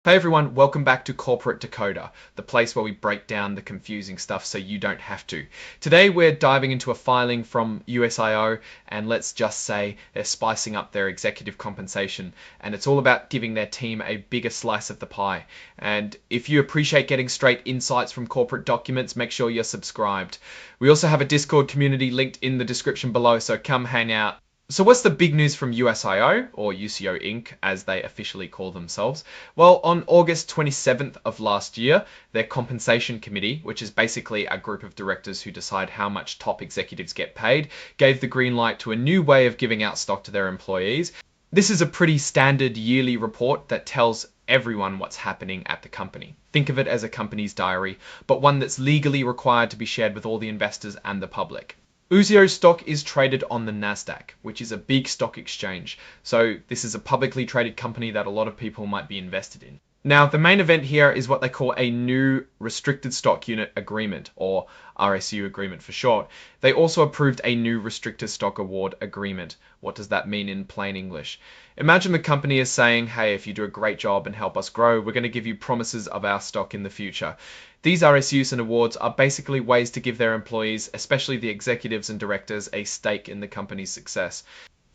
Hey everyone, welcome back to Corporate Decoder, the place where we break down the confusing stuff so you don't have to. Today we're diving into a filing from Usio, and let's just say they're spicing up their executive compensation, and it's all about giving their team a bigger slice of the pie. And if you appreciate getting straight insights from corporate documents, make sure you're subscribed. We also have a Discord community linked in the description below, so come hang out. So what's the big news from Usio, or Usio Inc., as they officially call themselves? Well, on August 27th of last year, their compensation committee, which is basically a group of directors who decide how much top executives get paid, gave the green light to a new way of giving out stock to their employees. This is a pretty standard yearly report that tells everyone what's happening at the company. Think of it as a company's diary, but one that's legally required to be shared with all the investors and the public. Usio stock is traded on the Nasdaq, which is a big stock exchange. So this is a publicly traded company that a lot of people might be invested in. Now, the main event here is what they call a new restricted stock unit agreement, or RSU agreement for short. They also approved a new restricted stock award agreement. What does that mean in plain English? Imagine the company is saying, hey, if you do a great job and help us grow, we're going to give you promises of our stock in the future. These RSUs and awards are basically ways to give their employees, especially the executives and directors, a stake in the company's success.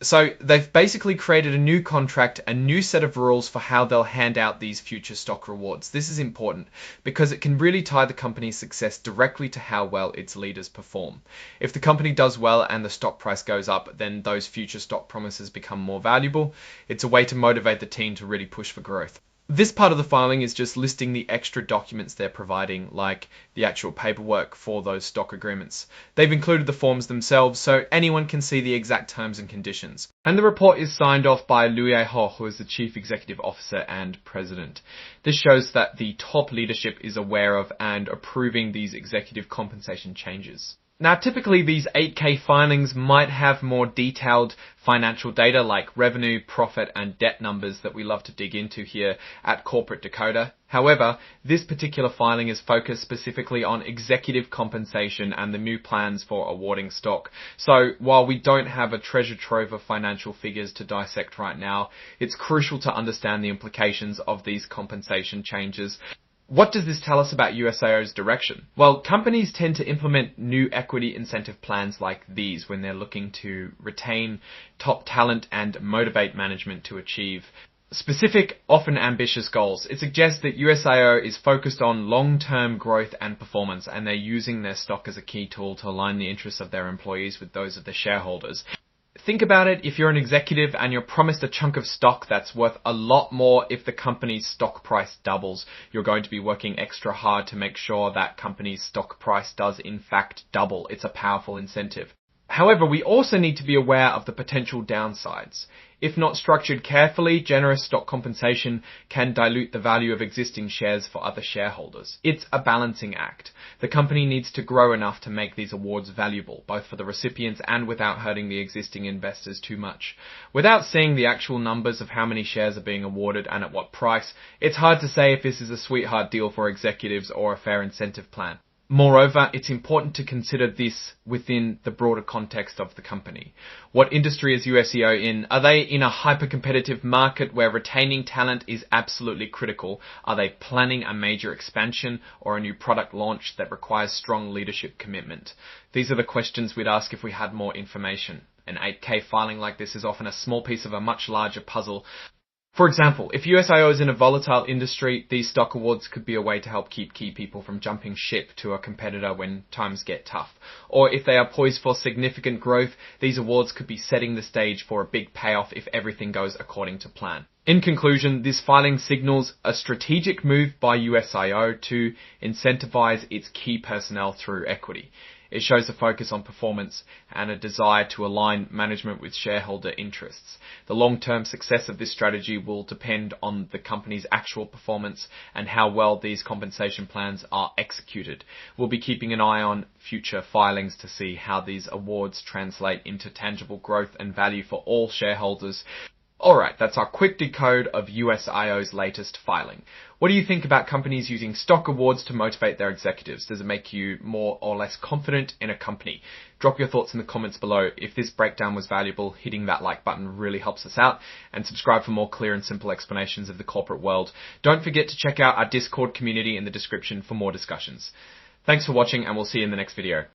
So they've basically created a new contract, a new set of rules for how they'll hand out these future stock rewards. This is important because it can really tie the company's success directly to how well its leaders perform. If the company does well and the stock price goes up, then those future stock promises become more valuable. It's a way to motivate the team to really push for growth. This part of the filing is just listing the extra documents they're providing, like the actual paperwork for those stock agreements. They've included the forms themselves so anyone can see the exact terms and conditions. And the report is signed off by Liu Ho, who is the Chief Executive Officer and President. This shows that the top leadership is aware of and approving these executive compensation changes. Now, typically these 8K filings might have more detailed financial data like revenue, profit, and debt numbers that we love to dig into here at Corporate Decoder. However, this particular filing is focused specifically on executive compensation and the new plans for awarding stock. So while we don't have a treasure trove of financial figures to dissect right now, it's crucial to understand the implications of these compensation changes. What does this tell us about Usio's direction? Well, companies tend to implement new equity incentive plans like these when they're looking to retain top talent and motivate management to achieve specific, often ambitious goals. It suggests that Usio is focused on long-term growth and performance, and they're using their stock as a key tool to align the interests of their employees with those of the shareholders. Think about it, if you're an executive and you're promised a chunk of stock that's worth a lot more if the company's stock price doubles, you're going to be working extra hard to make sure that company's stock price does in fact double. It's a powerful incentive. However, we also need to be aware of the potential downsides. If not structured carefully, generous stock compensation can dilute the value of existing shares for other shareholders. It's a balancing act. The company needs to grow enough to make these awards valuable, both for the recipients and without hurting the existing investors too much. Without seeing the actual numbers of how many shares are being awarded and at what price, it's hard to say if this is a sweetheart deal for executives or a fair incentive plan. Moreover, it's important to consider this within the broader context of the company. What industry is Usio in? Are they in a hyper-competitive market where retaining talent is absolutely critical? Are they planning a major expansion or a new product launch that requires strong leadership commitment? These are the questions we'd ask if we had more information. An 8K filing like this is often a small piece of a much larger puzzle. For example, if Usio is in a volatile industry, these stock awards could be a way to help keep key people from jumping ship to a competitor when times get tough. Or if they are poised for significant growth, these awards could be setting the stage for a big payoff if everything goes according to plan. In conclusion, this filing signals a strategic move by Usio to incentivize its key personnel through equity. It shows a focus on performance and a desire to align management with shareholder interests. The long-term success of this strategy will depend on the company's actual performance and how well these compensation plans are executed. We'll be keeping an eye on future filings to see how these awards translate into tangible growth and value for all shareholders. Alright, that's our quick decode of USIO's latest filing. What do you think about companies using stock awards to motivate their executives? Does it make you more or less confident in a company? Drop your thoughts in the comments below. If this breakdown was valuable, hitting that like button really helps us out, and subscribe for more clear and simple explanations of the corporate world. Don't forget to check out our Discord community in the description for more discussions. Thanks for watching, and we'll see you in the next video.